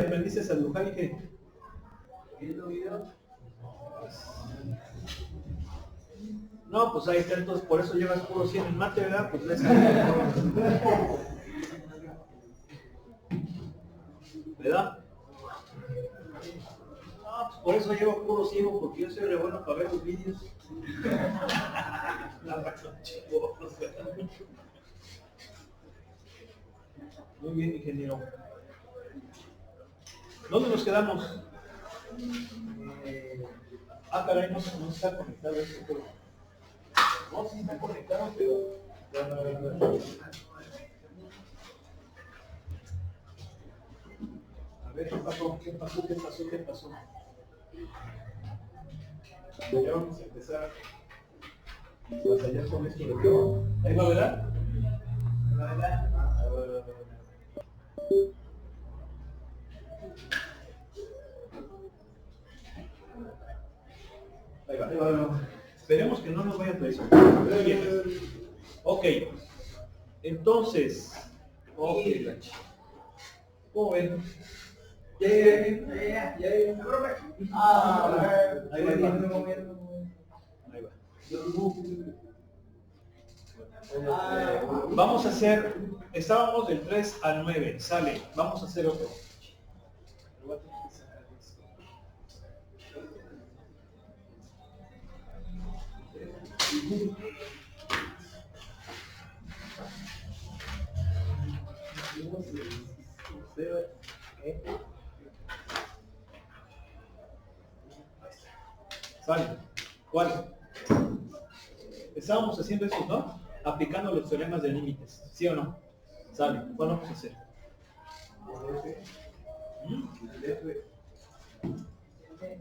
aprendiste a dibujar y qué? ¿Viendo videos? No, pues ahí está, entonces por eso llevas puro 100 en mate, ¿verdad? Pues ¿verdad? No, pues por eso llevo puro ciego, porque yo soy re bueno para ver los vídeos. Muy bien, ingeniero. ¿Dónde nos quedamos? Caray, no está conectado esto, pero... No, sí está conectado, pero... A ver, ¿qué pasó? ¿Qué pasó? ¿Qué pasó? ¿Qué pasó? Ya vamos a empezar a batallar con esto de prueba. ¿Ahí va, verdad? Ahí va, ahí va. Esperemos que no nos vaya a traicionar. Muy bien. Ok. Entonces. Ok. ¿Cómo ven? Ya. Ahí va, ahí va. Ahí va. Vamos a hacer, estábamos del 3 al 9, sale, vamos a hacer otro. Sale. ¿Cuál? Estábamos haciendo eso, ¿no? Aplicando los teoremas de límites, ¿sí o no? Sale. ¿Cuál vamos a hacer?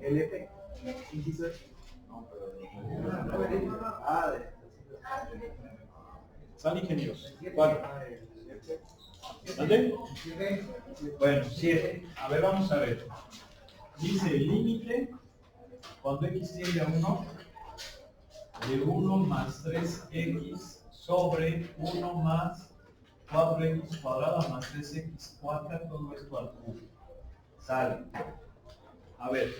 El F. Inciso F. Sale, ingenieros. ¿Cuál? ¿Dónde? Bueno, 7. A ver, vamos a ver. Dice el límite cuando x tiende a 1 de 1 más 3x sobre 1 más 4x cuadrada más 3x cuadrada, todo esto al cubo. Sale. A ver.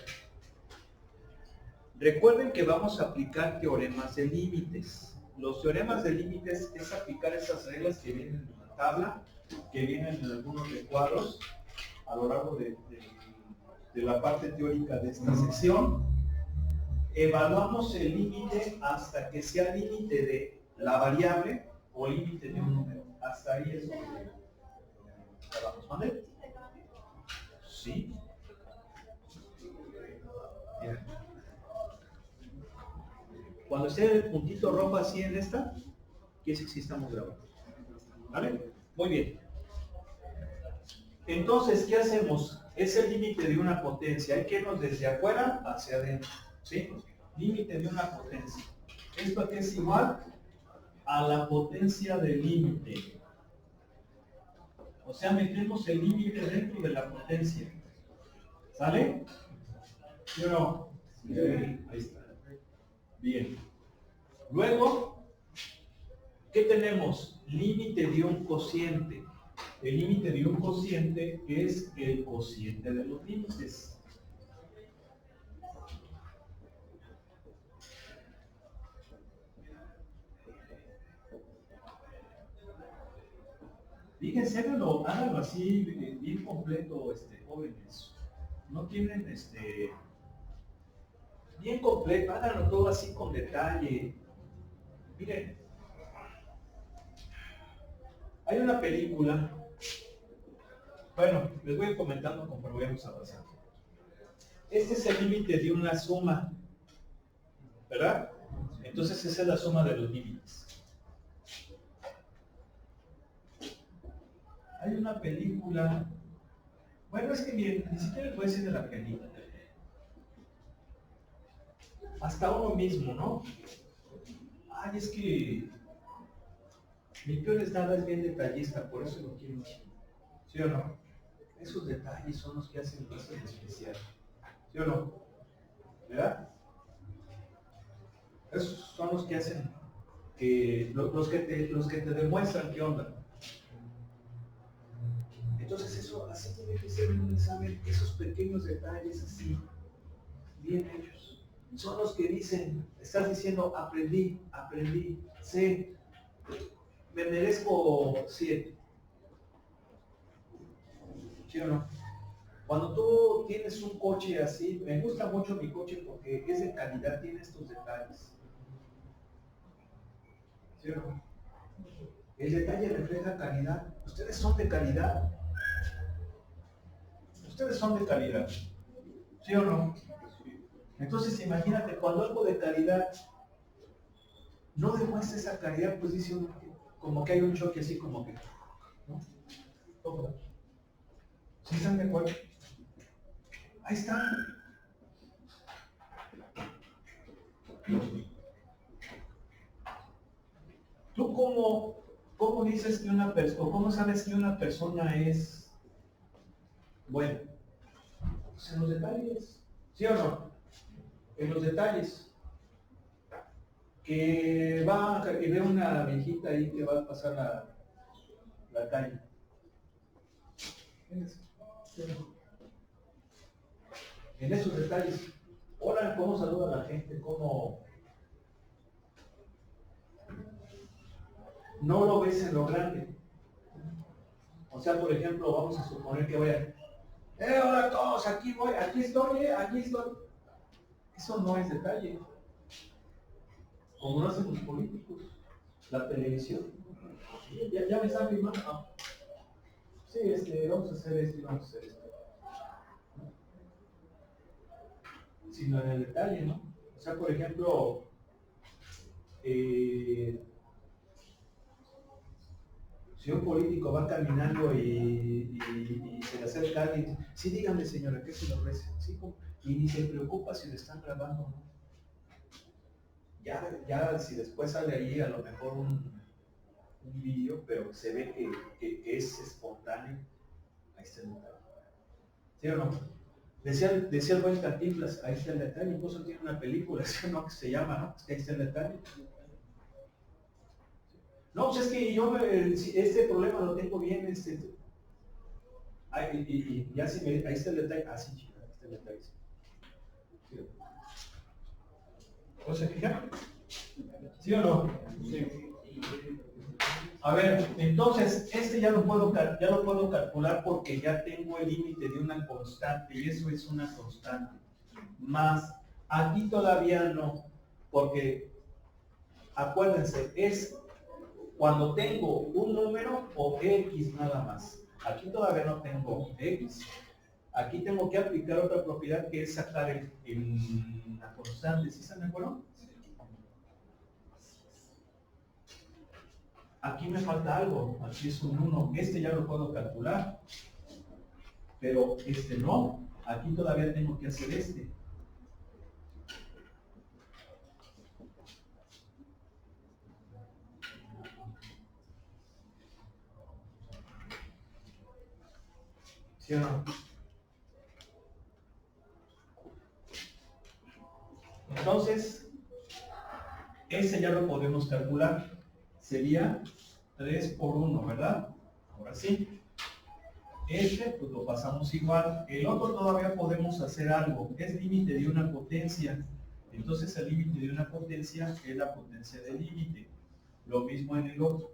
Recuerden que vamos a aplicar teoremas de límites. Los teoremas de límites es aplicar esas reglas que vienen en la tabla, que vienen en algunos recuadros a lo largo de la parte teórica de esta sección. Evaluamos el límite hasta que sea límite de la variable o límite de un número. Hasta ahí es donde vamos. ¿Vale? Sí. Bien. Cuando esté el puntito rojo así en esta, quiere decir que sí estamos grabando. ¿Vale? Muy bien. Entonces, ¿qué hacemos? Es el límite de una potencia. Hay que irnos desde afuera hacia adentro. ¿Sí? Límite de una potencia. Esto aquí es igual a la potencia del límite. O sea, metemos el límite dentro de la potencia. ¿Sale? ¿Sí o no? Sí. Ahí está. Bien. Luego, ¿qué tenemos? Límite de un cociente. El límite de un cociente es el cociente de los límites. Fíjense, háganlo así, bien completo, jóvenes. No tienen, bien completo, háganlo todo así con detalle. Miren, hay una película, bueno, les voy comentando conforme vamos avanzando. Este es el límite de una suma, ¿verdad? Entonces esa es la suma de los límites. Hay una película, bueno, es que bien, ni siquiera puede ser de la película. Hasta uno mismo, ¿no? Ay, es que mi peor estado es bien detallista, por eso lo quiero un chingo. ¿Sí o no? Esos detalles son los que hacen eso de especial. ¿Sí o no? ¿Verdad? Esos son los que hacen que los que te demuestran qué onda. Entonces eso, así tiene que ser en un examen, esos pequeños detalles así, bien hechos. Son los que dicen, estás diciendo, aprendí, sé, me merezco 7. ¿Sí o no? Cuando tú tienes un coche así, me gusta mucho mi coche porque es de calidad, tiene estos detalles. ¿Sí o no? El detalle refleja calidad. Ustedes son de calidad. Ustedes son de calidad. ¿Sí o no? Entonces imagínate, cuando algo de calidad no demuestra esa calidad, pues dice uno como que hay un choque así como que, ¿no? ¿Sí están de acuerdo? Ahí está. ¿Tú cómo dices que una persona, o cómo sabes que una persona es buena? Pues en los detalles. ¿Sí o no? En los detalles. Que va y ve una viejita ahí que va a pasar la calle. En esos detalles. Hola, cómo saluda a la gente, cómo no lo ves en lo grande. O sea, por ejemplo, vamos a suponer que vayan, hola todos, aquí voy, aquí estoy, aquí estoy. Eso no es detalle. Como lo hacen los políticos, la televisión. Ya me están filmando. Ah, sí, vamos a hacer esto y vamos a hacer esto. Sino en el detalle, ¿no? O sea, por ejemplo, si un político va caminando y se le acerca a alguien, sí, dígame señora, ¿qué se le ofrece? Sí, y ni se preocupa si le están grabando o no. Ya si después sale ahí a lo mejor un vídeo, pero se ve que es espontáneo, ahí está el detalle. ¿Sí o no? Decía el buen Cantinflas, ahí está el detalle, incluso tiene una película, ¿sí o no? Que se llama, ¿no? Ahí está el detalle. No, pues es que yo este problema lo tengo bien, y ya si ahí está el detalle, sí, chica, ahí está el detalle. ¿Sí? ¿No se fijan? ¿Sí o no? Sí. A ver, entonces, ya lo puedo calcular porque ya tengo el límite de una constante, y eso es una constante. Más, aquí todavía no, porque, acuérdense, es cuando tengo un número o X nada más. Aquí todavía no tengo X. Aquí tengo que aplicar otra propiedad que es sacar la constante. ¿Sí están de acuerdo? Aquí me falta algo. Aquí es un 1. Ya lo puedo calcular. Pero no. Aquí todavía tengo que hacer ¿Sí o no? Entonces, ya lo podemos calcular. Sería 3 por 1, ¿verdad? Ahora sí. Pues lo pasamos igual. El otro todavía podemos hacer algo. Es límite de una potencia. Entonces el límite de una potencia es la potencia del límite. Lo mismo en el otro.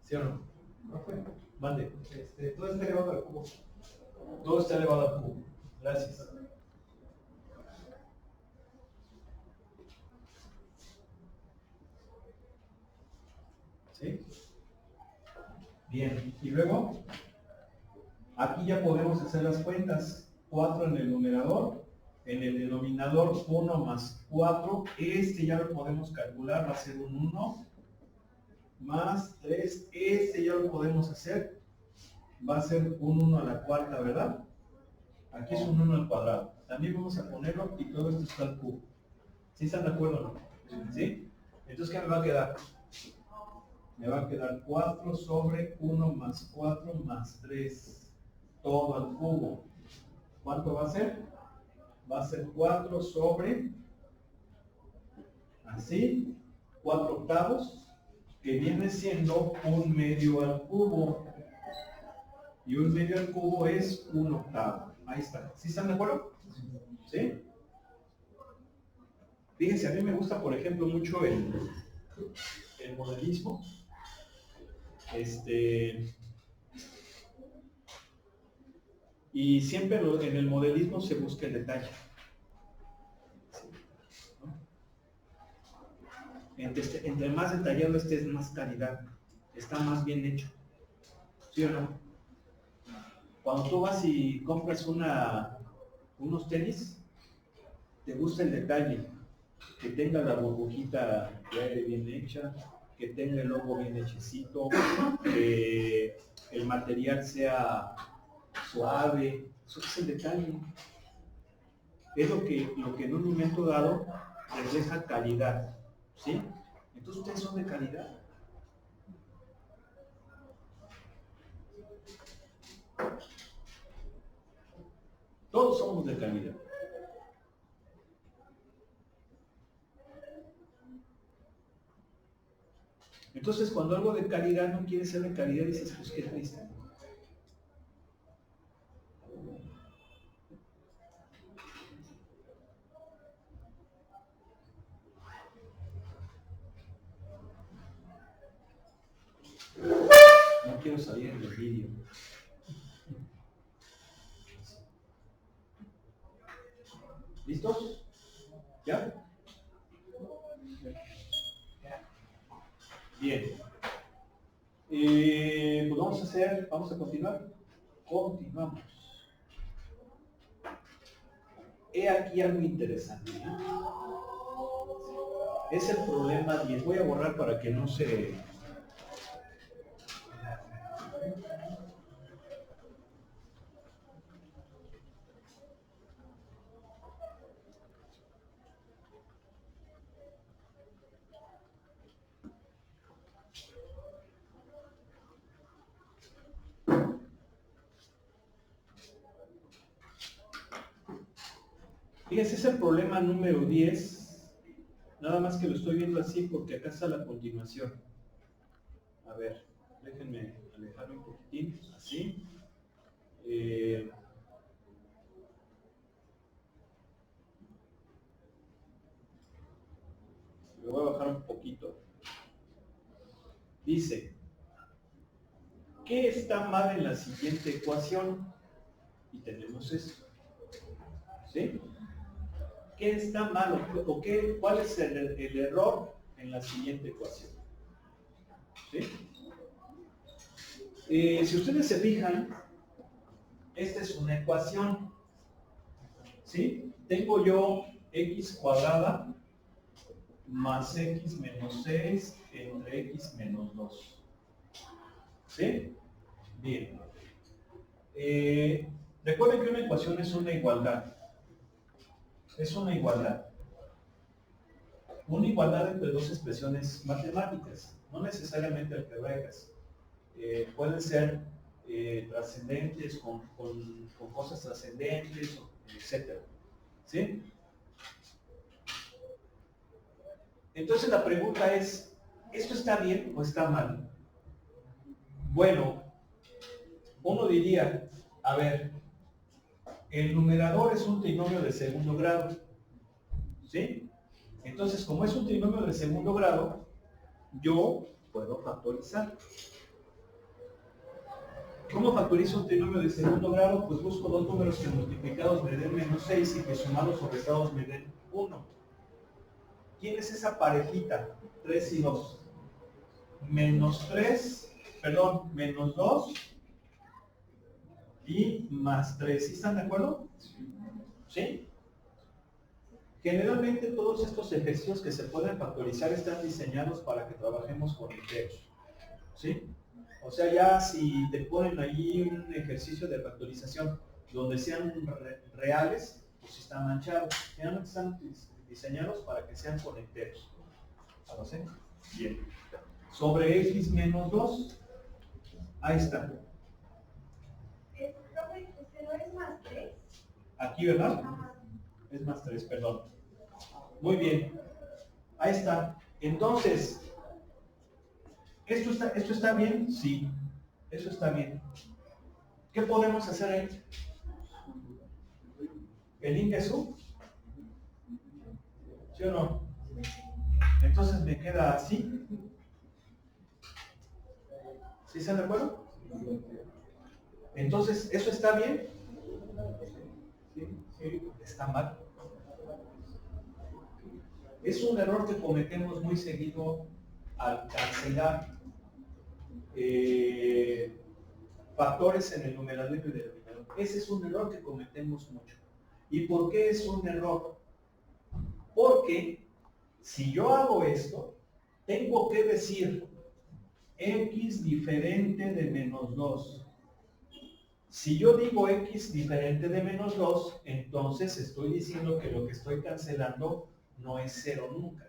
¿Sí o no? No fue. Mande. Todo está elevado al cubo. Todo está elevado al cubo. Gracias. ¿Sí? Bien. Y luego, aquí ya podemos hacer las cuentas. 4 en el numerador. En el denominador 1 más 4. Ya lo podemos calcular. Va a ser un 1. Más 3, ya lo podemos hacer, va a ser un 1 a la cuarta, ¿verdad? Aquí es un 1 al cuadrado. También vamos a ponerlo y todo esto está al cubo. ¿Sí están de acuerdo o no? ¿Sí? Entonces, ¿qué me va a quedar? Me va a quedar 4 sobre 1 más 4 más 3, todo al cubo. ¿Cuánto va a ser? va a ser 4 sobre, así, 4/8, que viene siendo 1/2 al cubo. Y 1/2 al cubo es 1/8. Ahí está. ¿Sí están de acuerdo? ¿Sí? Fíjense, a mí me gusta, por ejemplo, mucho el modelismo. Y siempre en el modelismo se busca el detalle. Entre más detallado esté, es más calidad. Está más bien hecho. ¿Sí o no? Cuando tú vas y compras unos tenis, te gusta el detalle. Que tenga la burbujita de aire bien hecha, que tenga el logo bien hechecito, que el material sea suave. Eso es el detalle. Es lo que en un momento dado refleja calidad. ¿Sí? Entonces ustedes son de calidad. Todos somos de calidad. Entonces, cuando algo de calidad no quiere ser de calidad, dices, pues qué triste. No quiero salir en el vídeo. ¿Listos? ¿Ya? Bien. Pues vamos a continuar. Continuamos. He aquí algo interesante. Es el problema 10. Voy a borrar para que no se... Fíjense, es el problema número 10. Nada más que lo estoy viendo así porque acá está la continuación. A ver, déjenme alejarme un poquitín, así. Lo voy a bajar un poquito. Dice, ¿qué está mal en la siguiente ecuación? Y tenemos esto. ¿Sí? ¿Qué está mal o cuál es el error en la siguiente ecuación? ¿Sí? Si ustedes se fijan, esta es una ecuación. ¿Sí? Tengo yo x cuadrada más x menos 6 entre x menos 2. ¿Sí? Bien. Recuerden que una ecuación es una igualdad. Es una igualdad. Una igualdad entre dos expresiones matemáticas, no necesariamente algebraicas. Pueden ser trascendentes, con cosas trascendentes, etc. ¿Sí? Entonces la pregunta es, ¿esto está bien o está mal? Bueno, uno diría, a ver, el numerador es un trinomio de segundo grado. ¿Sí? Entonces, como es un trinomio de segundo grado, yo puedo factorizar. ¿Cómo factorizo un trinomio de segundo grado? Pues busco dos números que multiplicados me den menos 6 y que sumados o restados me den 1. ¿Quién es esa parejita? 3 y 2. Menos 2 y más 3. ¿Sí están de acuerdo? ¿Sí? Generalmente todos estos ejercicios que se pueden factorizar están diseñados para que trabajemos con enteros. ¿Sí? O sea, ya si te ponen ahí un ejercicio de factorización donde sean reales, pues están manchados. Generalmente están diseñados para que sean con enteros. ¿Sí? Bien. Sobre x menos 2, ahí está. ¿No es más 3? Aquí, ¿verdad? Es más 3, perdón. Muy bien. Ahí está. Entonces, ¿esto está bien? Sí. Eso está bien. ¿Qué podemos hacer ahí? ¿El índice sub? ¿Sí o no? Entonces me queda así. ¿Sí están de acuerdo? Entonces, ¿eso está bien? Sí. Está mal. Es un error que cometemos muy seguido al cancelar factores en el numerador y el denominador. Ese es un error que cometemos mucho. ¿Y por qué es un error? Porque si yo hago esto, tengo que decir x diferente de menos 2. Si yo digo x diferente de menos 2, entonces estoy diciendo que lo que estoy cancelando no es 0 nunca.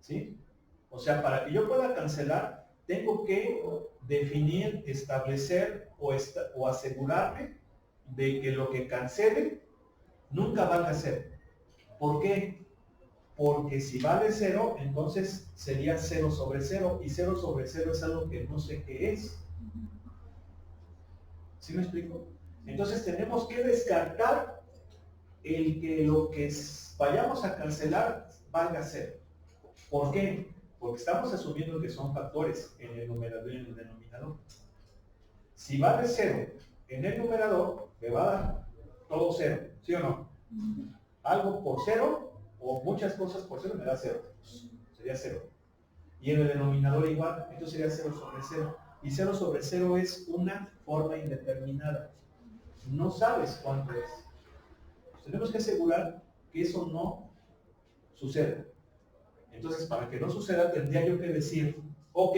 ¿Sí? O sea, para que yo pueda cancelar, tengo que definir, establecer o asegurarme de que lo que cancele nunca valga 0. ¿Por qué? Porque si vale 0, entonces sería 0 sobre 0, y 0 sobre 0 es algo que no sé qué es. ¿Sí me explico? Entonces tenemos que descartar el que lo que vayamos a cancelar valga 0. ¿Por qué? Porque estamos asumiendo que son factores en el numerador y en el denominador. Si vale 0 en el numerador, me va a dar todo 0, ¿sí o no? Algo por 0 o muchas cosas por 0 me da 0. Sería 0. Y en el denominador igual, entonces sería 0 sobre 0. Y 0 sobre 0 es una forma indeterminada. No sabes cuánto es. Tenemos que asegurar que eso no suceda. Entonces, para que no suceda, tendría yo que decir, ok,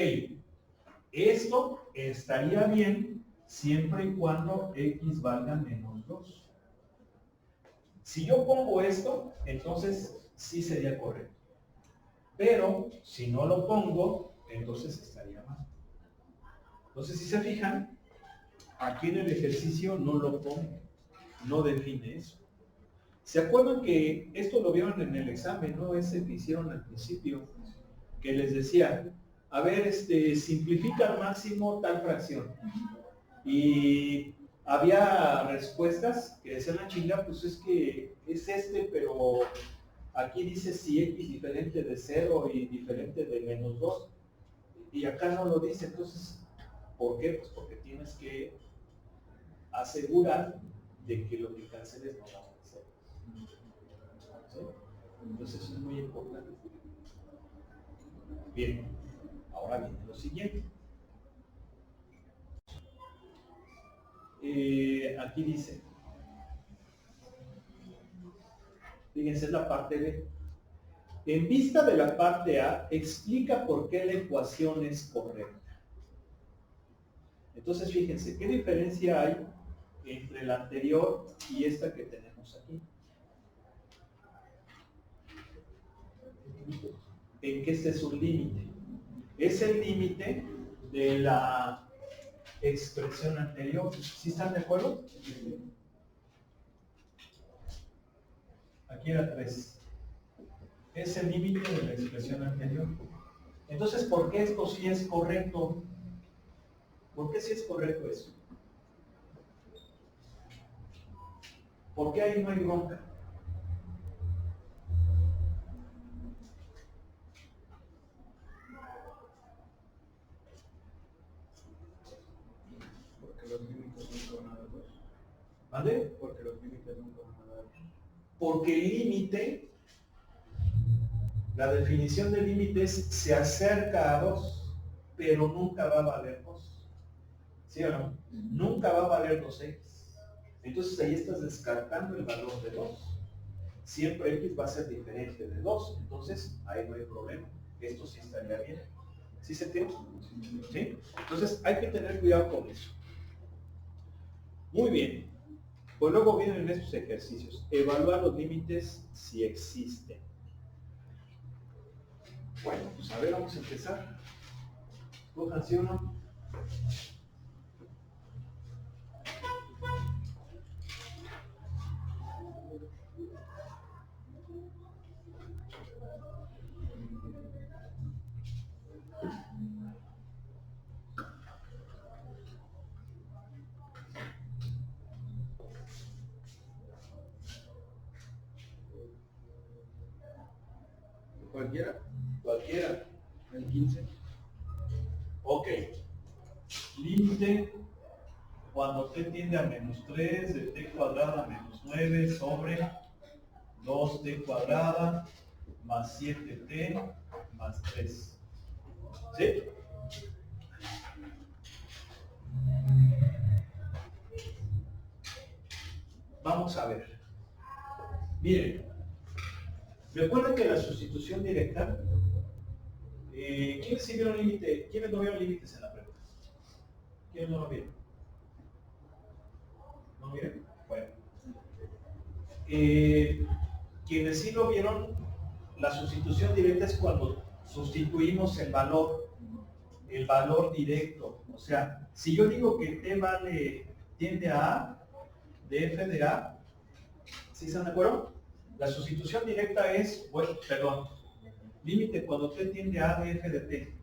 esto estaría bien siempre y cuando x valga menos 2. Si yo pongo esto, entonces sí sería correcto. Pero si no lo pongo, entonces estaría mal. Entonces, si se fijan, aquí en el ejercicio no lo pone, no define eso. ¿Se acuerdan que esto lo vieron en el examen, no? Ese que hicieron al principio, que les decía, a ver, simplifica al máximo tal fracción. Y había respuestas que decían la chinga, pues es que es pero aquí dice si x diferente de 0 y diferente de menos 2, y acá no lo dice. Entonces, ¿por qué? Pues porque tienes que asegurar de que lo que canceles no va a ser. ¿Sí? Entonces eso es muy importante. Bien, ahora viene lo siguiente. Aquí dice, fíjense, es la parte B. En vista de la parte A, explica por qué la ecuación es correcta. Entonces, fíjense, ¿qué diferencia hay entre la anterior y esta que tenemos aquí? En que este es un límite. Es el límite de la expresión anterior. ¿Sí están de acuerdo? Aquí era 3. Es el límite de la expresión anterior. Entonces, ¿por qué esto sí es correcto? ¿Por qué sí es correcto eso? ¿Por qué ahí no hay bronca? Porque los límites nunca van a dar 2. ¿Vale? Porque los límites nunca van a dar 2. Porque el límite, la definición de límites se acerca a 2, pero nunca va a valer 2. ¿Sí o no? Nunca va a valer 2x. Entonces ahí estás descartando el valor de 2. Siempre x va a ser diferente de 2. Entonces ahí no hay problema. Esto sí estaría bien. ¿Sí se entiende? ¿Sí? Entonces hay que tener cuidado con eso. Muy bien. Pues luego vienen estos ejercicios. Evaluar los límites si existen. Bueno, pues a ver, vamos a empezar. Cójanse uno. Cualquiera. Cualquiera. El 15. Ok. Límite cuando t tiende a menos 3 de t cuadrada a menos 9 sobre 2t cuadrada más 7t más 3. ¿Sí? Vamos a ver. Miren, recuerden que la sustitución directa, ¿quiénes sí vieron límite? ¿Quiénes no vieron límites en la pregunta? ¿Quiénes no lo vieron? ¿No vieron? Bueno. Quienes sí lo vieron, la sustitución directa es cuando sustituimos el valor directo. O sea, si yo digo que t tiende a A, de f de A, ¿sí están de acuerdo? La sustitución directa es, bueno, perdón, límite cuando t tiende a de f de t.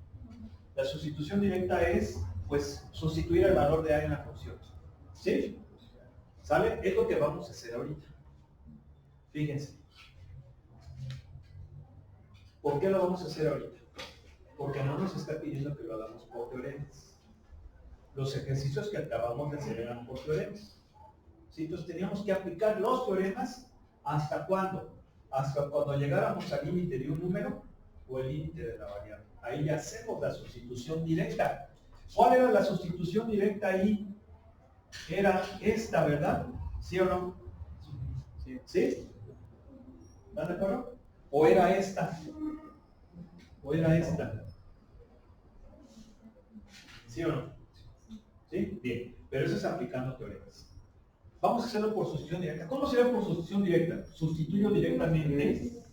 La sustitución directa es, pues, sustituir el valor de A en la función. ¿Sí? ¿Sale? Es lo que vamos a hacer ahorita. Fíjense. ¿Por qué lo vamos a hacer ahorita? Porque no nos está pidiendo que lo hagamos por teoremas. Los ejercicios que acabamos de hacer eran por teoremas. ¿Sí? Entonces teníamos que aplicar los teoremas ¿hasta cuándo? Hasta cuando llegáramos al límite de un número o el límite de la variable. Ahí ya hacemos la sustitución directa. ¿Cuál era la sustitución directa ahí? Era esta, ¿verdad? ¿Sí o no? Sí. ¿Sí? ¿Están de acuerdo? ¿O era esta? ¿O era esta? ¿Sí o no? ¿Sí? Bien. Pero eso es aplicando teoremas. Vamos a hacerlo por sustitución directa. ¿Cómo será por sustitución directa? Sustituyo directamente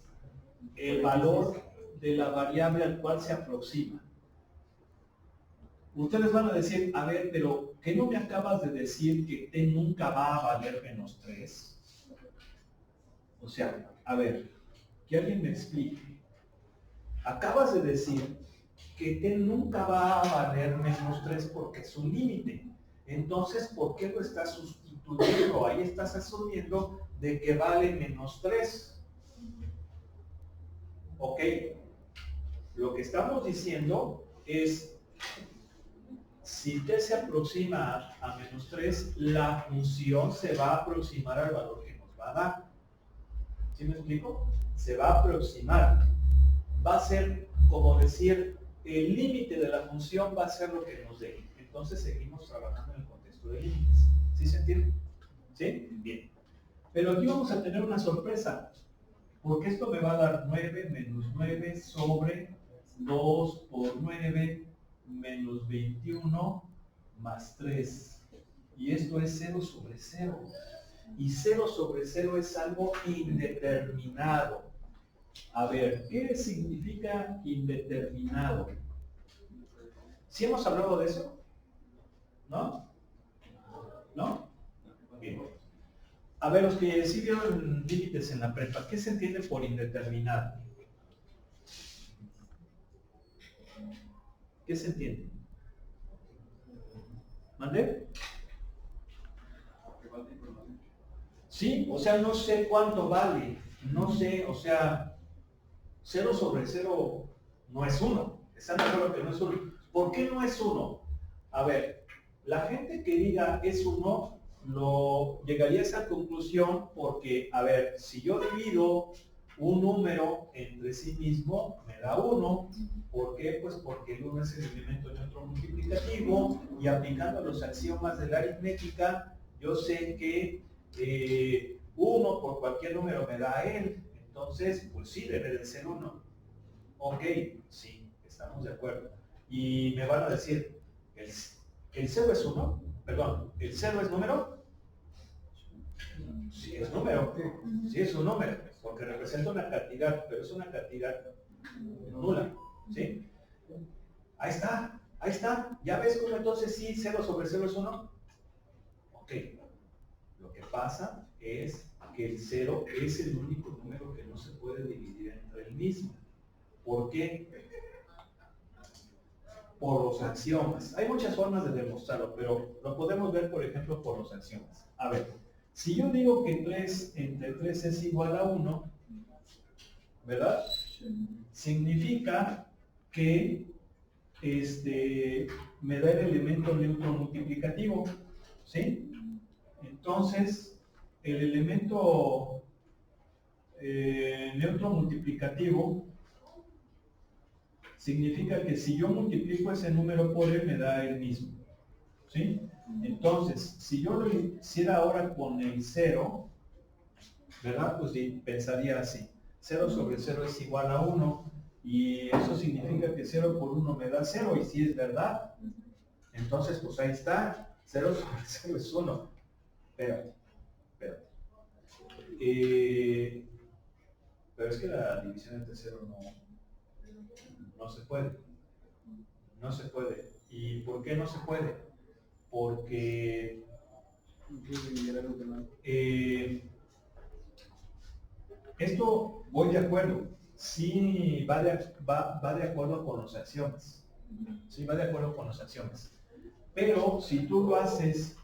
el valor de la variable al cual se aproxima. Ustedes van a decir, a ver, pero ¿qué no me acabas de decir que t nunca va a valer menos 3? O sea, a ver, que alguien me explique. Acabas de decir que t nunca va a valer menos 3 porque es un límite. Entonces, ¿por qué lo estás sustituyendo? Ahí estás asumiendo de que vale menos 3. ¿Ok? Lo que estamos diciendo es, si t se aproxima a menos 3, la función se va a aproximar al valor que nos va a dar. ¿Sí me explico? Se va a aproximar. Va a ser, como decir, el límite de la función va a ser lo que nos dé. Entonces seguimos trabajando en el contexto de límites. ¿Sí se entiende? ¿Sí? Bien. Pero aquí vamos a tener una sorpresa. Porque esto me va a dar 9 menos 9 sobre 2 por 9 menos 21 más 3. Y esto es 0 sobre 0. Y 0 sobre 0 es algo indeterminado. A ver, ¿qué significa indeterminado? ¿Sí hemos hablado de eso? ¿No? ¿No? Bien. A ver, los que sí vieron límites en la prepa, ¿qué se entiende por indeterminado? ¿Qué se entiende? ¿Mande? Sí, o sea, no sé cuánto vale, no sé, o sea, 0 sobre 0 no es 1. ¿Están de acuerdo que no es 1? ¿Por qué no es 1? A ver, la gente que diga es 1, llegaría a esa conclusión porque, a ver, si yo divido un número entre sí mismo, me da 1. ¿Por qué? Pues porque el 1 es el elemento neutro multiplicativo y aplicando los axiomas de la aritmética, yo sé que 1 por cualquier número me da él. Entonces, pues sí, debe de ser 1. Ok, sí, estamos de acuerdo. Y me van a decir, ¿el 0 es 1? Perdón, ¿el 0 es número? Sí es número, sí es un número, porque representa una cantidad, pero es una cantidad nula, ¿sí? Ahí está, ¿ya ves cómo entonces sí 0 sobre 0 es 1? Ok, lo que pasa es que el 0 es el único número que no se puede dividir entre el mismo. ¿Por qué? Por los axiomas. Hay muchas formas de demostrarlo, pero lo podemos ver, por ejemplo, por los axiomas. A ver, si yo digo que 3 entre 3 es igual a 1, ¿verdad? significa que me da el elemento neutro multiplicativo, ¿sí? Entonces, el elemento neutro multiplicativo significa que si yo multiplico ese número por él, me da el mismo, ¿sí? Entonces, si yo lo hiciera ahora con el 0, ¿verdad? Pues pensaría así. 0 sobre 0 es igual a 1, y eso significa que 0 por 1 me da 0, y si es verdad, entonces pues ahí está, 0 sobre 0 es 1. Espérate. Pero es que la división entre 0 no se puede. No se puede. ¿Y por qué no se puede? Porque esto voy de acuerdo. Sí va de acuerdo con los axiomas. Sí va de acuerdo con los axiomas. Pero si tú lo haces,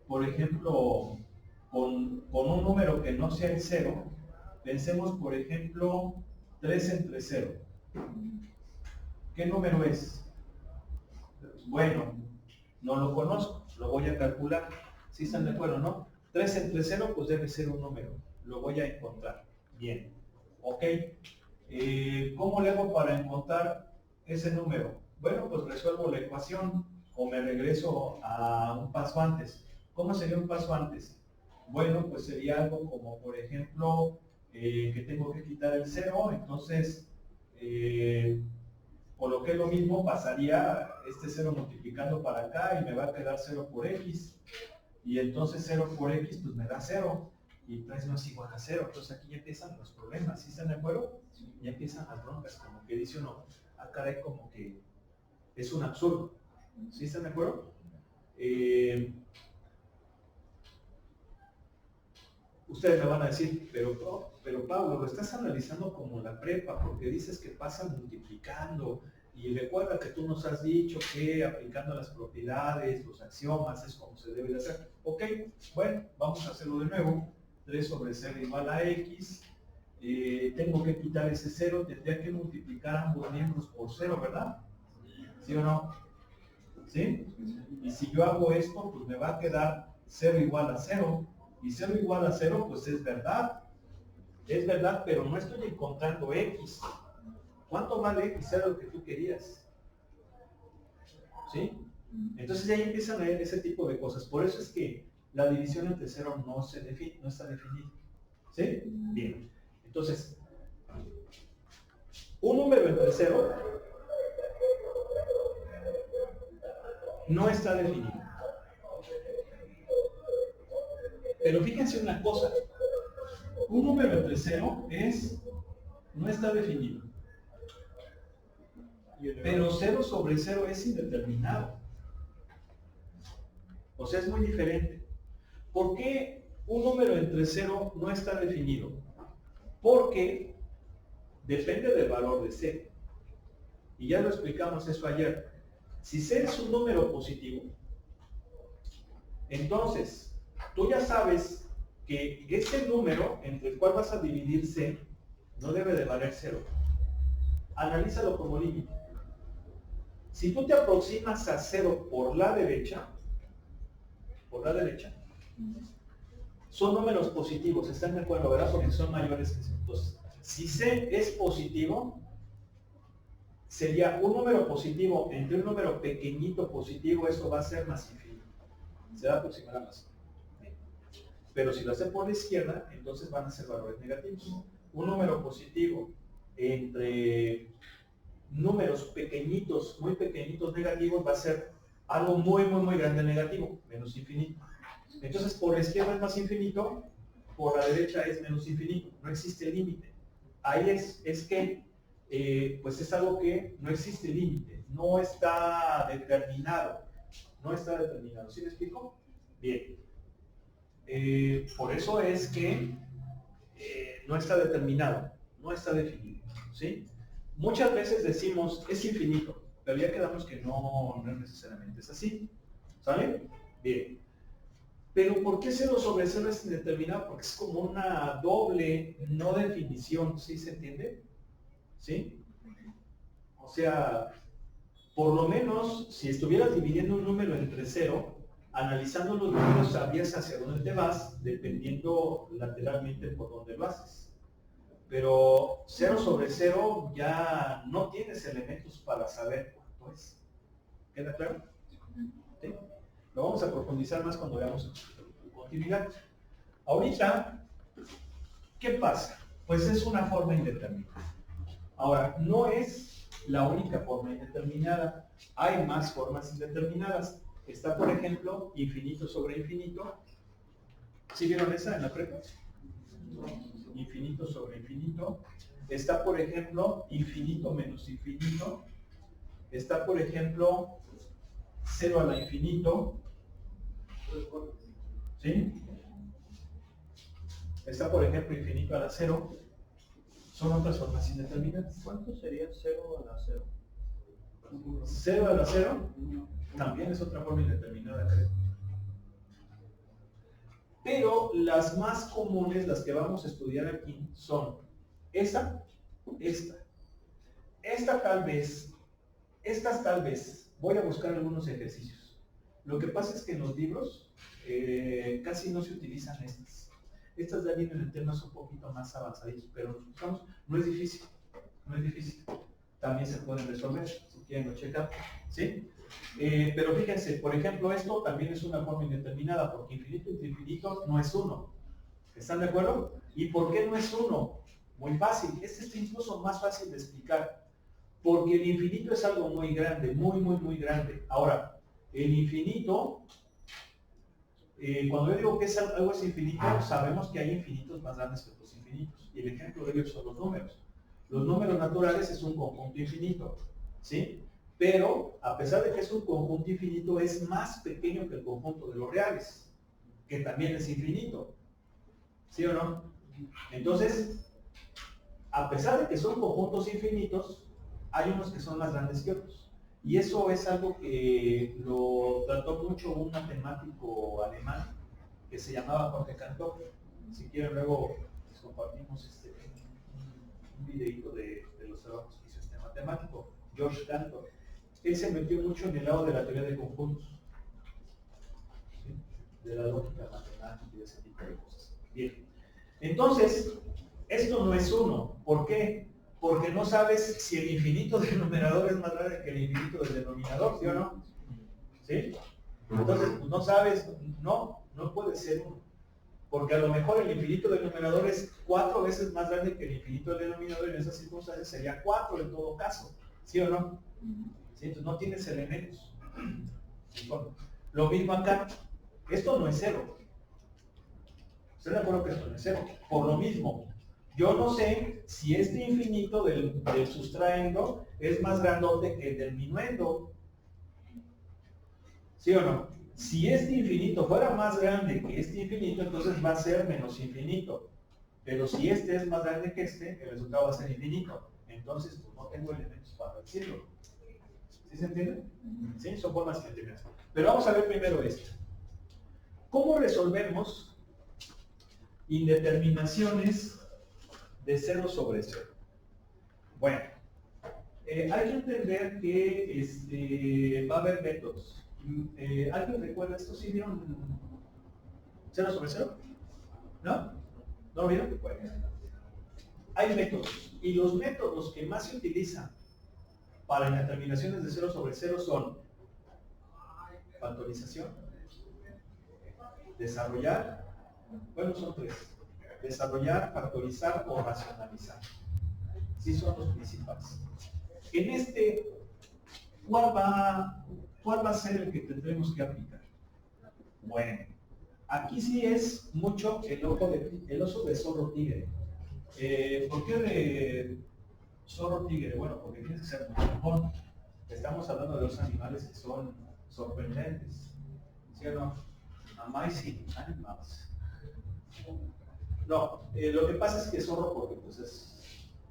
por ejemplo, con un número que no sea el 0, pensemos, por ejemplo, 3 entre 0. ¿Qué número es? Bueno, no lo conozco, lo voy a calcular. ¿Sí están de acuerdo, no? 3 entre 0, pues debe ser un número. Lo voy a encontrar. Bien. Ok. ¿Cómo le hago para encontrar ese número? Bueno, pues resuelvo la ecuación o me regreso a un paso antes. ¿Cómo sería un paso antes? Bueno, pues sería algo como, por ejemplo, que tengo que quitar el 0, entonces coloqué lo mismo, pasaría este 0 multiplicando para acá y me va a quedar 0 por x, y entonces 0 por x pues me da 0, y 3 no es igual a 0, entonces aquí ya empiezan los problemas, ¿sí están de acuerdo? Ya empiezan las broncas, como que dice uno, caray, como que es un absurdo, ¿sí están de acuerdo? Ustedes me van a decir, pero Pablo, lo estás analizando como la prepa, porque dices que pasan multiplicando, y recuerda que tú nos has dicho que aplicando las propiedades, los axiomas, es como se debe de hacer. Ok, bueno, vamos a hacerlo de nuevo. 3 sobre 0 igual a x. Tengo que quitar ese 0, tendría que multiplicar ambos miembros por 0, ¿verdad? ¿Sí o no? ¿Sí? Y si yo hago esto, pues me va a quedar 0 igual a 0. Y 0 igual a 0, pues es verdad. Es verdad, pero no estoy encontrando x. ¿Cuánto vale x? Era lo que tú querías. ¿Sí? Entonces ya empiezan a ver ese tipo de cosas. Por eso es que la división entre 0 no está definida. ¿Sí? Bien. Entonces, un número entre 0 no está definido. Pero fíjense una cosa, un número entre 0 no está definido. Pero 0 sobre 0 es indeterminado. O sea, es muy diferente. ¿Por qué un número entre 0 no está definido? Porque depende del valor de C. Y ya lo explicamos eso ayer. Si C es un número positivo, entonces tú ya sabes que ese número entre el cual vas a dividir C no debe de valer 0. Analízalo como límite. Si tú te aproximas a 0 por la derecha, son números positivos, ¿están de acuerdo, verdad? Porque son mayores que 0. Entonces, si C es positivo, sería un número positivo entre un número pequeñito positivo, eso va a ser más infinito. Se va a aproximar a más. Pero si lo hace por la izquierda, entonces van a ser valores negativos. Un número positivo entre números pequeñitos, muy pequeñitos negativos, va a ser algo muy, muy, muy grande negativo, menos infinito. Entonces, por la izquierda es más infinito, por la derecha es menos infinito. No existe límite. Ahí es que, pues es algo que no existe límite, no está determinado. No está determinado. ¿Sí me explico? Bien. Por eso es que no está determinado, no está definido. ¿Sí? Muchas veces decimos, es infinito, pero ya quedamos que no necesariamente es así. ¿Sale? Bien. Pero ¿por qué 0 sobre 0 es indeterminado? Porque es como una doble no definición, ¿sí se entiende? ¿sí? O sea, por lo menos, si estuvieras dividiendo un número entre 0, analizando los números sabrías hacia dónde te vas, dependiendo lateralmente por dónde lo haces. Pero 0 sobre 0 ya no tienes elementos para saber cuánto es. ¿Queda claro? ¿Sí? Lo vamos a profundizar más cuando veamos continuidad. Ahorita, ¿qué pasa? Pues es una forma indeterminada. Ahora, no es la única forma indeterminada. Hay más formas indeterminadas. Está, por ejemplo, infinito sobre infinito. ¿Sí vieron esa en la prepa? Infinito sobre infinito. Está, por ejemplo, infinito menos infinito. Está, por ejemplo, 0 a la infinito. ¿Sí? Está, por ejemplo, infinito a la 0. Son otras formas indeterminadas. ¿Cuánto sería 0 a la 0? 0 a la 0 también es otra forma indeterminada, creo. Pero las más comunes, las que vamos a estudiar aquí, son esta, esta tal vez, estas tal vez. Voy a buscar algunos ejercicios. Lo que pasa es que en los libros casi no se utilizan estas. Estas ya vienen en temas un poquito más avanzaditos, pero no es difícil, no es difícil. También se pueden resolver, si quieren lo checan, ¿sí? Pero fíjense, por ejemplo, esto también es una forma indeterminada, porque infinito entre infinito no es 1. ¿Están de acuerdo? ¿Y por qué no es 1? Muy fácil, este es incluso más fácil de explicar, porque el infinito es algo muy grande, muy grande. Ahora, el infinito, cuando yo digo que algo es infinito, sabemos que hay infinitos más grandes que otros infinitos, y el ejemplo de ellos son los números. Los números naturales es un conjunto infinito, ¿sí? Pero, a pesar de que es un conjunto infinito, es más pequeño que el conjunto de los reales, que también es infinito. ¿Sí o no? Entonces, a pesar de que son conjuntos infinitos, hay unos que son más grandes que otros. Y eso es algo que lo trató mucho un matemático alemán que se llamaba Jorge Cantor. Si quieren, luego les compartimos un videito de los trabajos que hizo este matemático, George Cantor. Él se metió mucho en el lado de la teoría de conjuntos, ¿sí? De la lógica matemática y de ese tipo de cosas. Bien, entonces, esto no es 1. ¿Por qué? Porque no sabes si el infinito del numerador es más grande que el infinito del denominador, ¿sí o no? ¿Sí? Entonces, pues no sabes, no puede ser 1. Porque a lo mejor el infinito del numerador es 4 veces más grande que el infinito del denominador, y en esas circunstancias sería 4 en todo caso, ¿sí o no? ¿Sí? Entonces no tienes elementos. Lo mismo acá, esto no es 0. ¿Están de acuerdo que esto no es 0? Por lo mismo, yo no sé si este infinito del sustraendo es más grandote que el del minuendo. ¿Sí o no? Si este infinito fuera más grande que este infinito, entonces va a ser menos infinito. Pero si este es más grande que este, el resultado va a ser infinito. Entonces, pues no tengo elementos para decirlo. ¿Sí se entiende? Sí, son formas indeterminadas. Pero vamos a ver primero esto. ¿Cómo resolvemos indeterminaciones de 0 sobre 0? Bueno, hay que entender que va a haber métodos. ¿Alguien recuerda esto? ¿Sí vieron 0 sobre 0? ¿No? ¿No lo vieron? Bueno, hay métodos. Y los métodos que más se utilizan para indeterminaciones de 0 sobre 0 son factorización, desarrollar, bueno, son 3. Desarrollar, factorizar o racionalizar. Sí son los principales. En este, ¿cuál va a ser el que tendremos que aplicar? Bueno, aquí sí es mucho el oso de zorro tigre. ¿Por qué de zorro tigre? Bueno, porque tienes que ser muy mejor. Estamos hablando de dos animales que son sorprendentes, ¿sí o no? Amazing animals. No, lo que pasa es que zorro porque pues es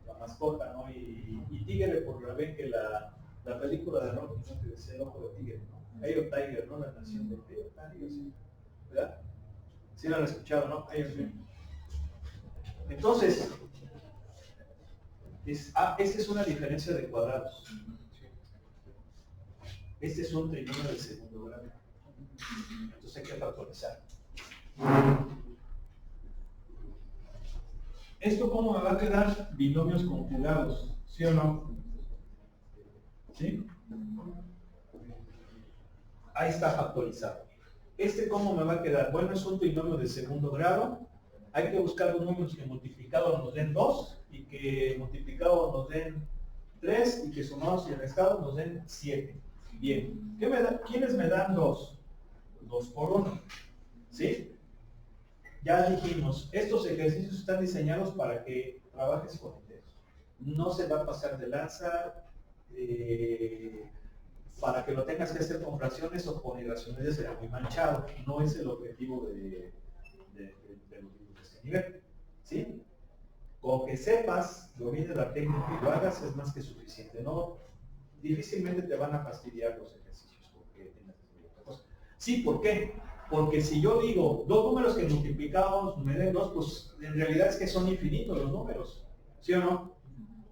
la mascota, ¿no? Y tigre porque la ven que la película de Rocky, ¿no? Que decía el ojo de tigre, ¿no? Eye of Tiger, ¿no? La nación de Eye of Tiger, ¿sí? ¿Verdad? Sí lo han escuchado, ¿no? Eye of Tiger. Entonces, Esta es una diferencia de cuadrados. Este es un trinomio de segundo grado. Entonces hay que factorizar. ¿Esto cómo me va a quedar? Binomios conjugados, ¿sí o no? ¿Sí? Ahí está factorizado. ¿Este cómo me va a quedar? Bueno, es un trinomio de segundo grado. Hay que buscar los números que multiplicados nos den 2 y que multiplicados nos den 3 y que sumados y restados nos den 7. Bien. ¿Quiénes me dan 2? 2 por 1. ¿Sí? Ya dijimos, estos ejercicios están diseñados para que trabajes con enteros. No se va a pasar de lanza para que lo tengas que hacer con fracciones o con irracionalidades será muy manchado. No es el objetivo de los libros de este nivel. ¿Sí? Con que sepas, domines la técnica y lo hagas es más que suficiente. No, difícilmente te van a fastidiar los ejercicios porque tengas que hacer otra cosa. Sí, ¿por qué? Porque si yo digo, dos números que multiplicamos me den 2, pues en realidad es que son infinitos los números, ¿sí o no?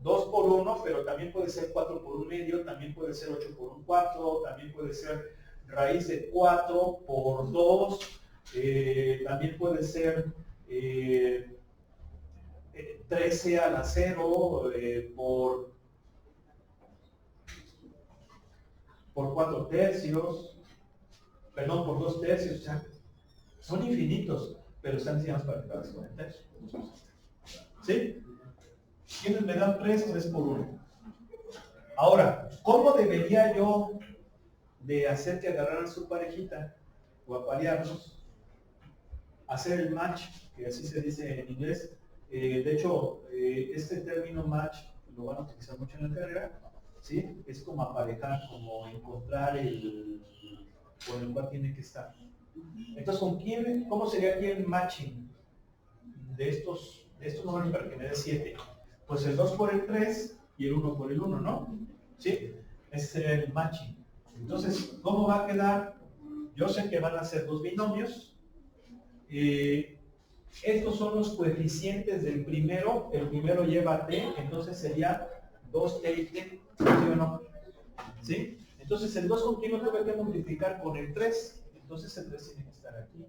2 por 1, pero también puede ser 4 por 1 medio, también puede ser 8 por 1 cuarto, también puede ser raíz de 4 por 2, también puede ser 13 a la 0 por 4 tercios, perdón, por 2 tercios, o sea, son infinitos, pero están diseñados para que hagas con enteros. ¿Sí? ¿Quiénes me dan 3? 3 por 1. Ahora, ¿cómo debería yo de hacer que agarraran su parejita o aparearlos? Hacer el match, que así se dice en inglés. De hecho, este término match lo van a utilizar mucho en la carrera. ¿Sí? Es como aparejar, como encontrar el con el cual tiene que estar. Entonces, ¿cómo sería aquí el matching de estos números para que me dé 7? Pues el 2 por el 3 y el 1 por el 1, ¿no? ¿Sí? Ese es el matching. Entonces, ¿cómo va a quedar? Yo sé que van a ser dos binomios. Estos son los coeficientes del primero. El primero lleva t, entonces sería 2t y t, ¿sí o no? ¿Sí? Entonces el 2 continuo tuve que multiplicar con el 3, entonces el 3 tiene que estar aquí.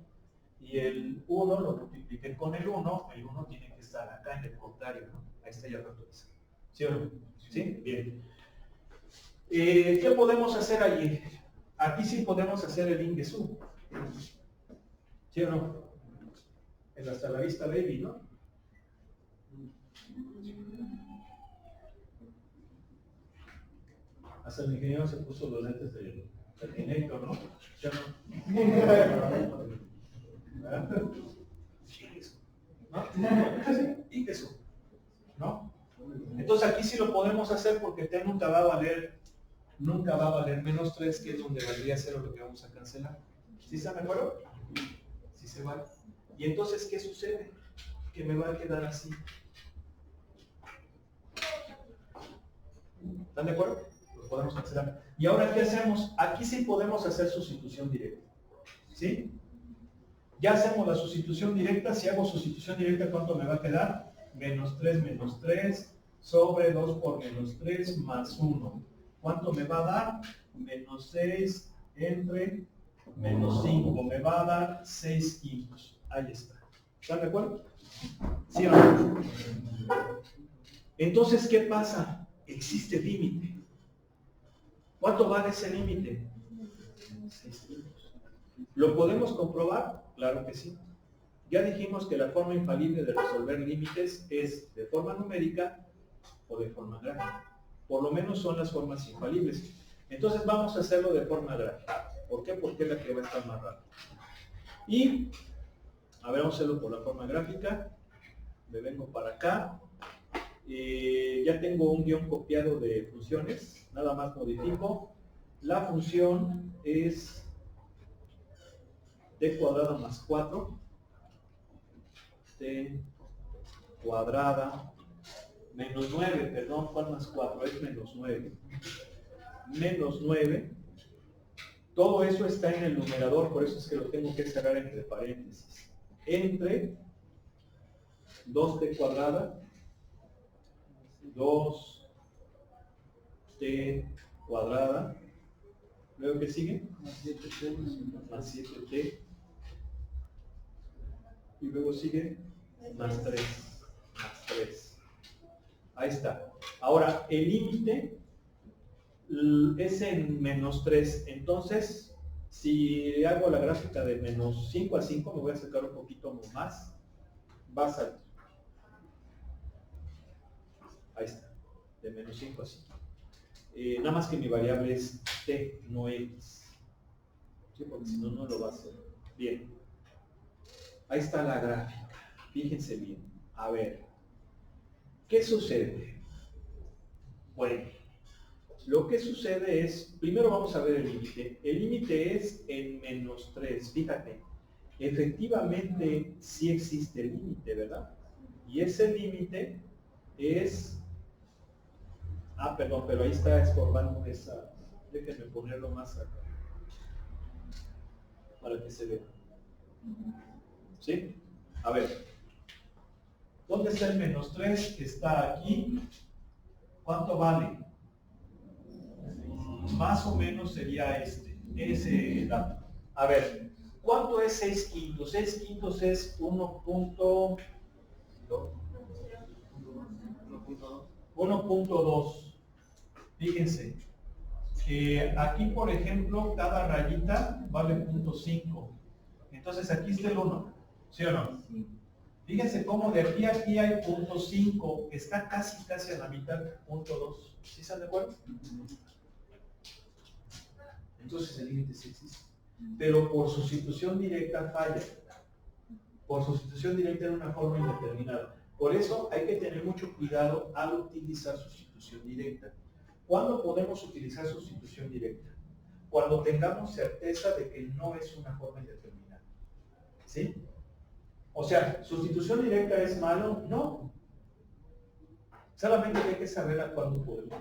Y el 1 lo multipliqué con el 1 tiene que estar acá en el contrario, ¿no? Ahí está ya factorizado. ¿Sí o no? ¿Sí? Bien. ¿Qué podemos hacer allí? Aquí sí podemos hacer el ingreso. ¿Sí o no? El hasta la vista baby, ¿no? Hasta el ingeniero se puso los lentes del genérico, ¿no? ¿Sí o no? ¿No? Ingreso. ¿No? Entonces aquí sí lo podemos hacer porque t nunca va a valer menos 3, que es donde valdría 0 lo que vamos a cancelar. ¿Sí está de acuerdo? Sí se vale. Y entonces, ¿qué sucede? Que me va a quedar así. ¿Están de acuerdo? Lo podemos cancelar. ¿Y ahora qué hacemos? Aquí sí podemos hacer sustitución directa. ¿Sí? Ya hacemos la sustitución directa. Si hago sustitución directa, ¿cuánto me va a quedar? Menos 3 sobre 2 por menos 3 más 1. ¿Cuánto me va a dar? Menos 6 entre menos 5. Me va a dar 6 quintos. Ahí está. ¿Están de acuerdo? ¿Sí o no? Entonces, ¿qué pasa? Existe límite. ¿Cuánto vale ese límite? 6 quintos. ¿Lo podemos comprobar? Claro que sí. Ya dijimos que la forma infalible de resolver límites es de forma numérica o de forma gráfica. Por lo menos son las formas infalibles. Entonces vamos a hacerlo de forma gráfica. ¿Por qué? Porque es la que va a estar más rápido. Y, a ver, vamos a hacerlo por la forma gráfica. Me vengo para acá. Ya tengo un guión copiado de funciones. Nada más modifico. La función es t cuadrada más 4. T cuadrada menos 9, perdón, ¿cuál más 4? Es menos 9. Menos 9. Todo eso está en el numerador, por eso es que lo tengo que cerrar entre paréntesis. Entre 2t cuadrada 2t cuadrada. Luego, ¿qué sigue? Más 7t. Y luego sigue más 3. Más 3. Ahí está. Ahora, el límite es en menos 3. Entonces, si hago la gráfica de menos 5 a 5, me voy a acercar un poquito más. Va a salir. Ahí está. De menos 5 a 5. Nada más que mi variable es t, no x. ¿Sí? Porque si no, no lo va a hacer. Bien. Ahí está la gráfica. Fíjense bien. A ver. ¿Qué sucede? Bueno. Lo que sucede es, primero vamos a ver el límite. El límite es en menos 3. Fíjate. Efectivamente sí existe el límite, ¿verdad? Y ese límite es... Ah, perdón, pero ahí está estorbando esa... Déjenme ponerlo más acá. Para que se vea. ¿Sí? A ver. ¿Dónde está el menos 3? Está aquí. ¿Cuánto vale? Más o menos sería ese dato. A ver, ¿cuánto es 6 quintos? 6 quintos es 1.2. Fíjense, aquí por ejemplo cada rayita vale 0.5. Entonces aquí está el 1, ¿sí o no? Fíjense cómo de aquí a aquí hay 0.5, está casi a la mitad, 0.2. ¿Sí están de acuerdo? Entonces el límite sí existe. Pero por sustitución directa falla. Por sustitución directa en una forma indeterminada. Por eso hay que tener mucho cuidado al utilizar sustitución directa. ¿Cuándo podemos utilizar sustitución directa? Cuando tengamos certeza de que no es una forma indeterminada. ¿Sí? O sea, ¿sustitución directa es malo? No. Solamente hay que saber a cuándo podemos,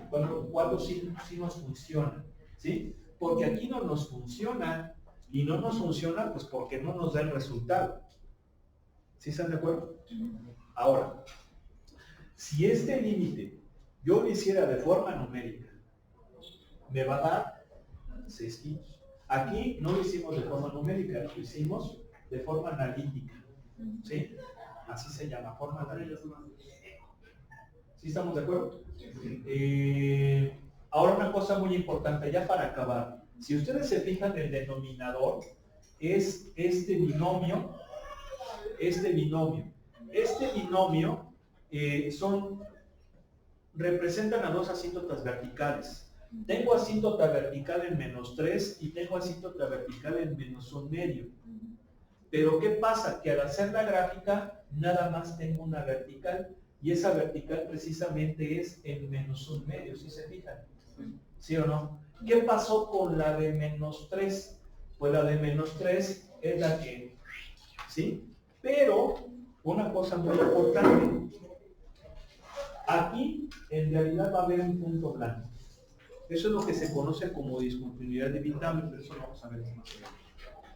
cuándo sí nos funciona. ¿Sí? Porque aquí no nos funciona, y no nos funciona pues porque no nos da el resultado. ¿Sí están de acuerdo? Ahora, si este límite yo lo hiciera de forma numérica, me va a dar 6 quintos. Aquí no lo hicimos de forma numérica, lo hicimos de forma analítica. ¿Sí? Así se llama, forma analítica. ¿Sí estamos de acuerdo? Ahora una cosa muy importante, ya para acabar. Si ustedes se fijan, el denominador es este binomio. Este binomio representan a dos asíntotas verticales. Tengo asíntota vertical en menos 3 y tengo asíntota vertical en menos 1/2. Pero ¿qué pasa? Que al hacer la gráfica nada más tengo una vertical y esa vertical precisamente es en menos 1/2, ¿sí se fijan? ¿Sí o no? ¿Qué pasó con la de menos 3? Pues la de menos 3 es la que... ¿Sí? Pero, una cosa muy importante, aquí en realidad va a haber un punto blanco. Eso es lo que se conoce como discontinuidad evitable, pero eso lo vamos a ver más adelante.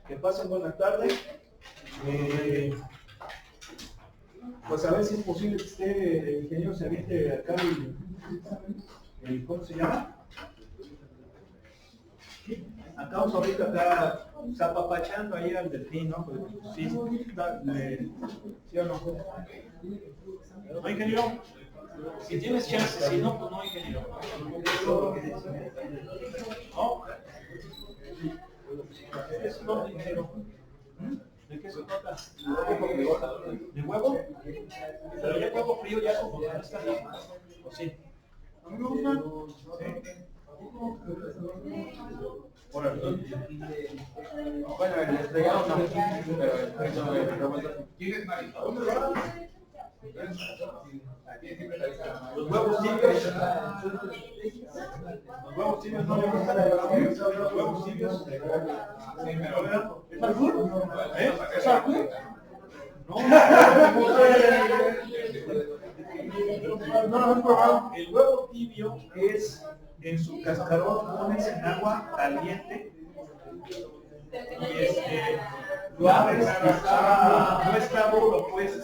Que pasen buenas tardes. Pues a ver si es posible que el ingeniero se aviente acá el ¿cómo se llama? Acá un zorrito acá zapapachando ahí al delfín, ¿no? Pues, sí, ¿sí o no? ¿No, ingeniero? Si tienes chance, si no, pues no, ingeniero. ¿No? ¿Eso no, ingeniero? ¿De qué se trata? ¿De huevo? Pero ya huevo frío ya como no está bien. ¿O sí? ¿A mí me gustan? ¿Sí? Bueno, el estrellado no, pero ¿quién es Marita? Los huevos tibios. Los huevos tibios no le gustan. Los huevos tibios. ¿Es alcohol? ¿Es alcohol? No lo he probado. El huevo tibio es en su cascarón, pones en agua caliente y lo abres, no está duro, pues.